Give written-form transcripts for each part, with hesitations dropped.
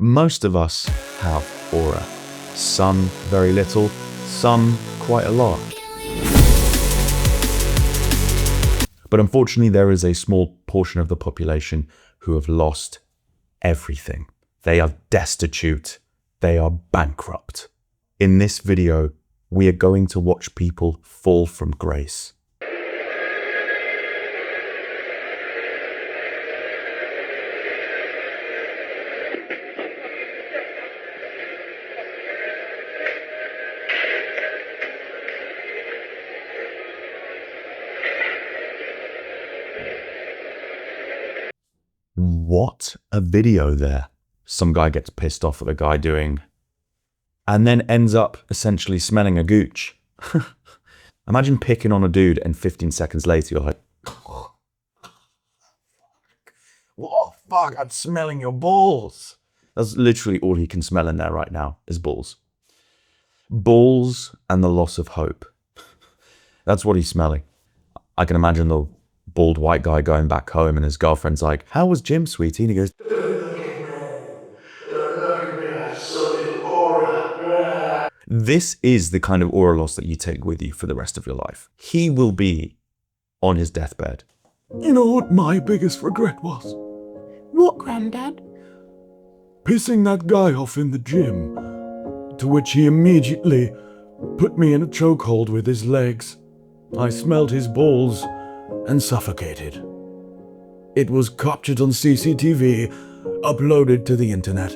Most of us have aura. Some very little, some quite a lot. But unfortunately, there is a small portion of the population who have lost everything. They are destitute. They are bankrupt. In this video, we are going to watch people fall from grace. What a video there. Some guy gets pissed off at the guy doing, and then ends up essentially smelling a gooch. Imagine picking on a dude and 15 seconds later you're like, oh, fuck, I'm smelling your balls. That's literally all he can smell in there right now is balls. Balls and the loss of hope. That's what he's smelling. I can imagine the bald white guy going back home and his girlfriend's like, how was gym, sweetie? And he goes, this is the kind of aura loss that you take with you for the rest of your life. He will be on his deathbed. You know what my biggest regret was? What, Grandad? Pissing that guy off in the gym, to which he immediately put me in a chokehold with his legs. I smelled his balls and suffocated. It was captured on CCTV, uploaded to the internet,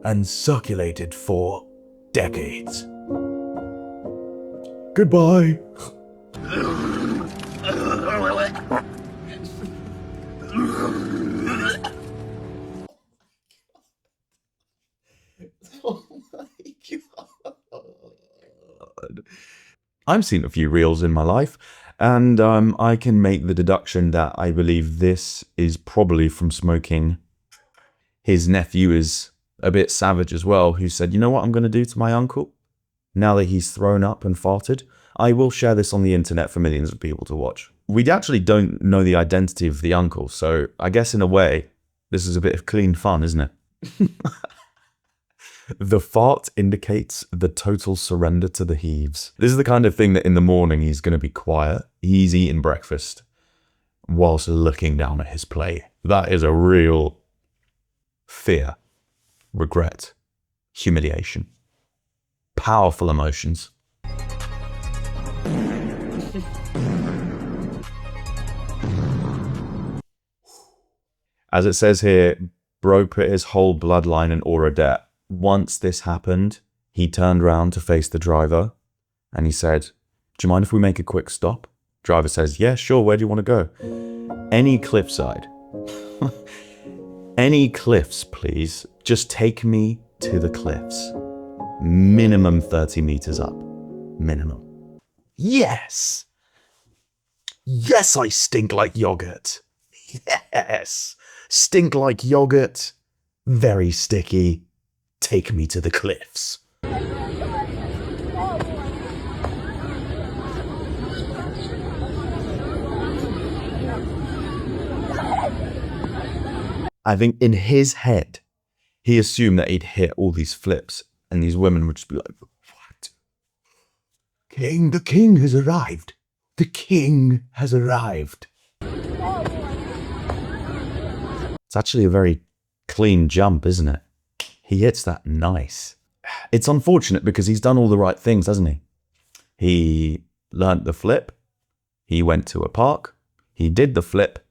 and circulated for decades. Goodbye. Oh my God. I've seen a few reels in my life, and I can make the deduction that I believe this is probably from smoking. His nephew is a bit savage as well, who said, you know what I'm going to do to my uncle? Now that he's thrown up and farted, I will share this on the internet for millions of people to watch. We actually don't know the identity of the uncle, so I guess in a way, this is a bit of clean fun, isn't it? The fart indicates the total surrender to the heaves. This is the kind of thing that in the morning he's going to be quiet. He's eating breakfast whilst looking down at his plate. That is a real fear, regret, humiliation, powerful emotions. As it says here, bro put his whole bloodline in aura debt. Once this happened, he turned around to face the driver and he said, do you mind if we make a quick stop? Driver says, yeah, sure, where do you want to go? Any cliffside. Any cliffs, please. Just take me to the cliffs. Minimum 30 meters up. Minimum. Yes! Yes, I stink like yogurt. Yes! Stink like yogurt. Very sticky. Take me to the cliffs. I think in his head, he assumed that he'd hit all these flips and these women would just be like, what? King, the king has arrived. The king has arrived. It's actually a very clean jump, isn't it? He hits that nice. It's unfortunate because he's done all the right things, hasn't he? He learnt the flip. He went to a park. He did the flip.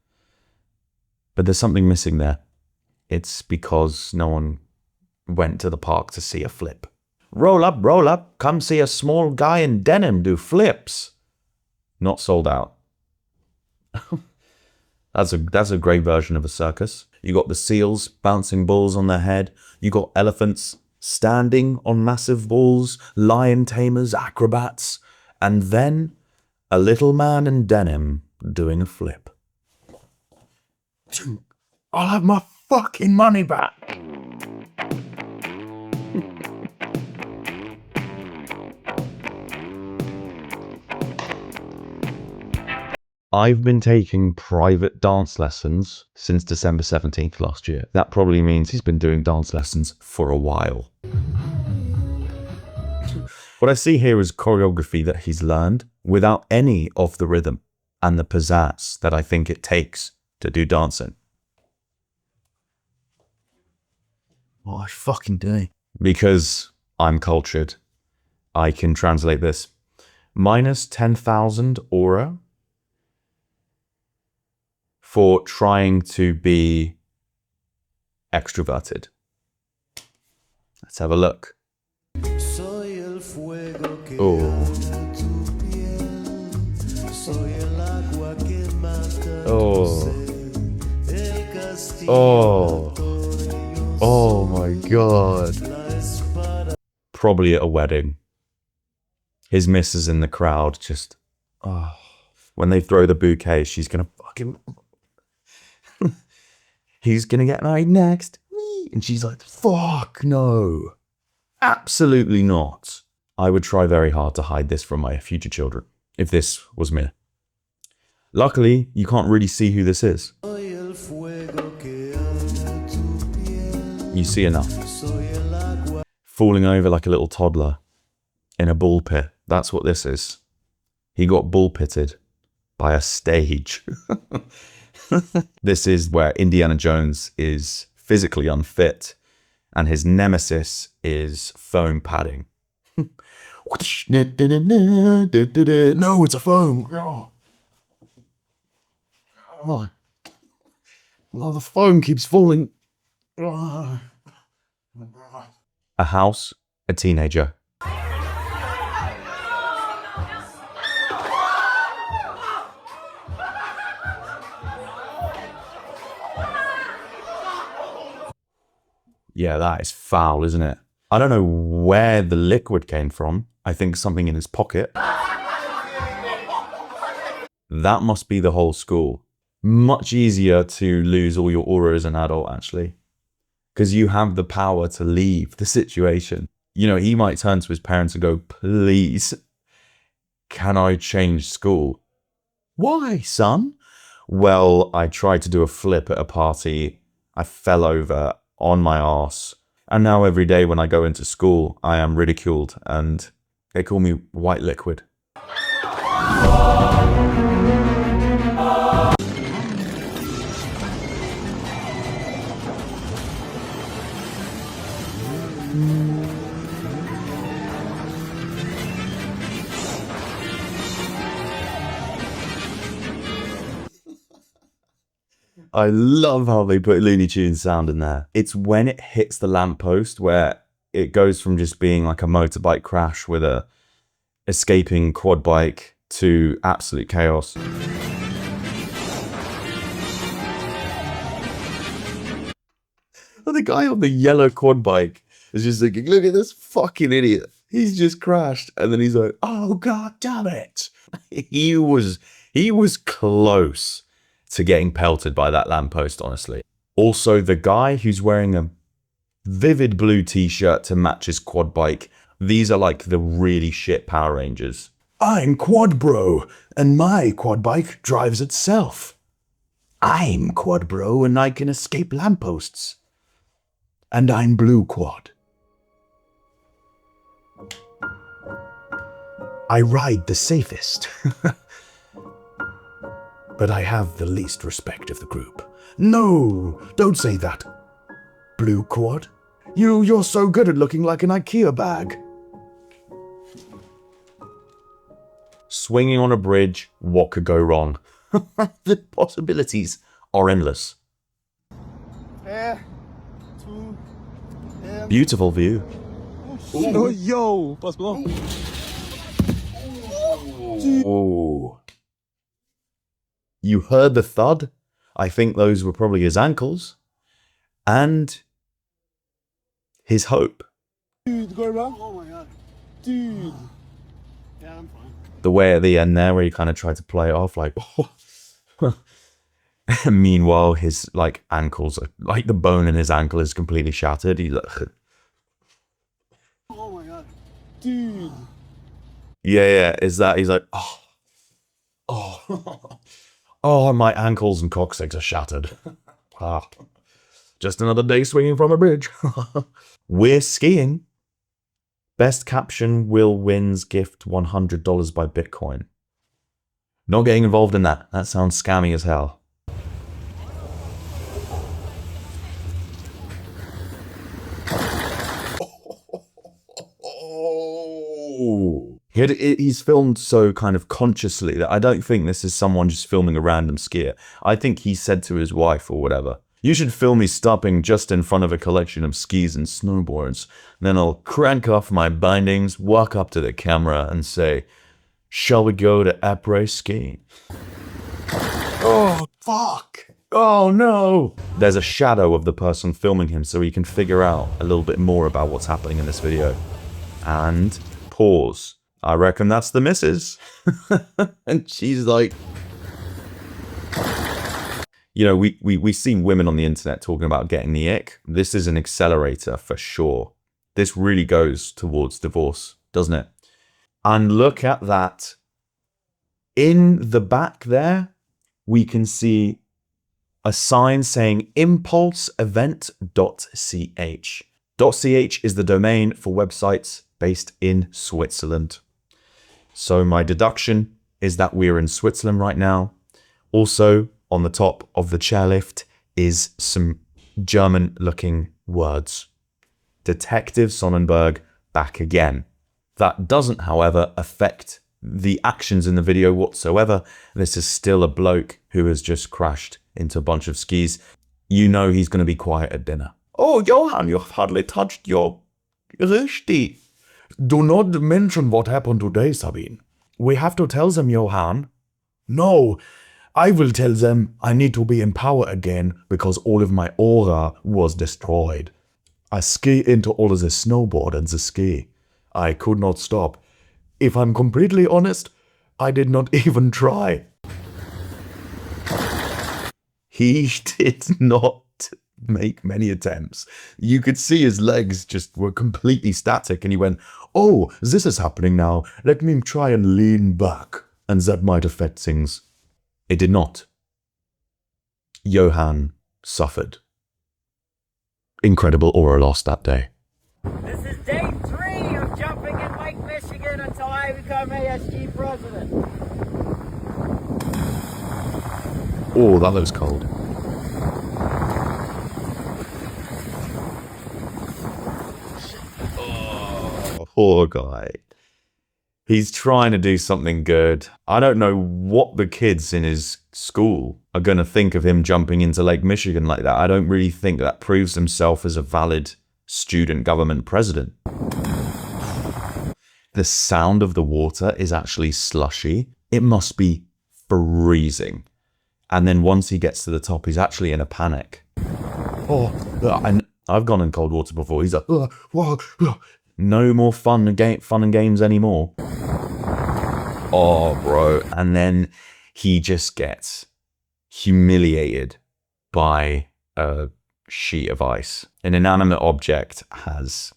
But there's something missing there. It's because no one went to the park to see a flip. Roll up, come see a small guy in denim do flips. Not sold out. That's a great version of a circus. You got the seals bouncing balls on their head. You got elephants standing on massive balls, lion tamers, acrobats, and then a little man in denim doing a flip. I'll have my fucking money back. I've been taking private dance lessons since December 17th last year. That probably means he's been doing dance lessons for a while. What I see here is choreography that he's learned without any of the rhythm and the pizzazz that I think it takes to do dancing. What are you fucking doing? Because I'm cultured, I can translate this. Minus 10,000 aura for trying to be extroverted. Let's have a look. Oh. Oh. Oh. Oh my God. Probably at a wedding. His missus in the crowd just, oh. When they throw the bouquet, she's gonna fucking, he's gonna get married next. And she's like, fuck no. Absolutely not. I would try very hard to hide this from my future children, if this was me. Luckily, you can't really see who this is. You see enough. Falling over like a little toddler in a bull pit. That's what this is. He got bull pitted by a stage. This is where Indiana Jones is physically unfit and his nemesis is foam padding. No, it's a foam. Oh, the foam keeps falling. A house, a teenager. Yeah, that is foul, isn't it? I don't know where the liquid came from. I think something in his pocket. That must be the whole school. Much easier to lose all your aura as an adult, actually. Because you have the power to leave the situation. You know, he might turn to his parents and go, please, can I change school? Why, son? Well, I tried to do a flip at a party. I fell over on my arse. And now every day when I go into school, I am ridiculed and they call me white liquid. I love how they put Looney Tunes sound in there. It's when it hits the lamppost where it goes from just being like a motorbike crash with a escaping quad bike to absolute chaos. The guy on the yellow quad bike is just thinking, look at this fucking idiot. He's just crashed. And then he's like, oh, God damn it. He was close to getting pelted by that lamppost, honestly. Also, the guy who's wearing a vivid blue t-shirt to match his quad bike. These are like the really shit Power Rangers. I'm Quad Bro, and my quad bike drives itself. I'm Quad Bro, and I can escape lampposts. And I'm Blue Quad. I ride the safest. But I have the least respect of the group. No, don't say that. Blue Quad, you're so good at looking like an IKEA bag. Swinging on a bridge, what could go wrong? The possibilities are endless. Beautiful view. Oh, yo, pass mal. Oh. You heard the thud? I think those were probably his ankles. And his hope. Dude, går det bra? Oh my god. Dude. Yeah, I'm fine. The way at the end there where he kind of tried to play it off like, oh. Meanwhile, his like ankles, like the bone in his ankle is completely shattered. He's like, Oh my god. Dude. yeah, is that, he's like, oh. Oh, my ankles and coccyx are shattered. Just another day swinging from a bridge. We're skiing. Best caption, Will wins gift $100 by Bitcoin. Not getting involved in that. That sounds scammy as hell. He's filmed so kind of consciously that I don't think this is someone just filming a random skier. I think he said to his wife or whatever, "You should film me stopping just in front of a collection of skis and snowboards. Then I'll crank off my bindings, walk up to the camera and say, 'Shall we go to après ski?'" Oh, fuck. Oh, no. There's a shadow of the person filming him so he can figure out a little bit more about what's happening in this video. And pause. I reckon that's the missus. And she's like... You know, we see women on the internet talking about getting the ick. This is an accelerator for sure. This really goes towards divorce, doesn't it? And look at that. In the back there, we can see a sign saying impulseevent.ch. .ch is the domain for websites based in Switzerland. So my deduction is that we're in Switzerland right now. Also, on the top of the chairlift is some German-looking words. Detective Sonnenberg back again. That doesn't, however, affect the actions in the video whatsoever. This is still a bloke who has just crashed into a bunch of skis. You know he's going to be quiet at dinner. "Oh, Johann, you've hardly touched your Rüsti." Do not mention what happened today, Sabine. We have to tell them, Johann. No, I will tell them I need to be in power again because all of my aura was destroyed. I ski into all of the snowboard and the ski. I could not stop. If I'm completely honest, I did not even try. He did not make many attempts. You could see his legs just were completely static and he went, "Oh, this is happening now. Let me try and lean back. And that might affect things." It did not. Johann suffered. Incredible aura loss that day. This is day 3 of jumping in Lake Michigan until I become ASG president. Oh, that looks cold. Oh, poor guy. He's trying to do something good. I don't know what the kids in his school are going to think of him jumping into Lake Michigan like that. I don't really think that proves himself as a valid student government president. The sound of the water is actually slushy. It must be freezing. And then once he gets to the top, he's actually in a panic. Oh, and I've gone in cold water before. He's like, no more fun and games anymore. Oh, bro. And then he just gets humiliated by a sheet of ice. An inanimate object has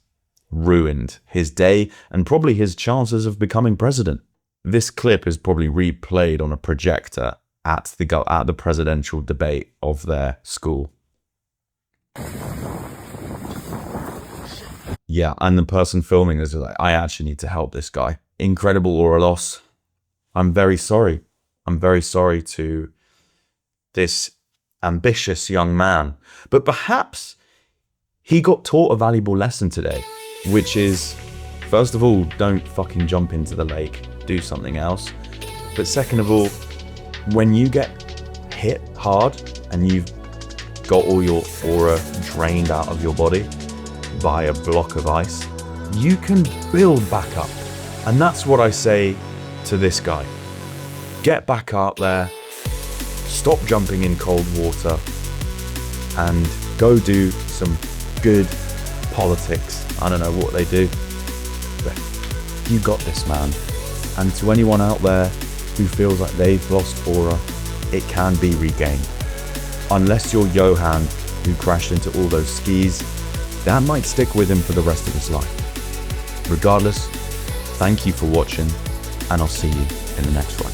ruined his day and probably his chances of becoming president. This clip is probably replayed on a projector at the presidential debate of their school. Yeah, and the person filming is like, I actually need to help this guy. Incredible aura loss. I'm very sorry. I'm very sorry to this ambitious young man. But perhaps he got taught a valuable lesson today, which is, first of all, don't fucking jump into the lake. Do something else. But second of all, when you get hit hard and you've got all your aura drained out of your body by a block of ice, you can build back up. And that's what I say to this guy. Get back out there, stop jumping in cold water, and go do some good politics. I don't know what they do, but you got this, man. And to anyone out there who feels like they've lost aura, it can be regained. Unless you're Johann, who crashed into all those skis, that might stick with him for the rest of his life. Regardless, thank you for watching, and I'll see you in the next one.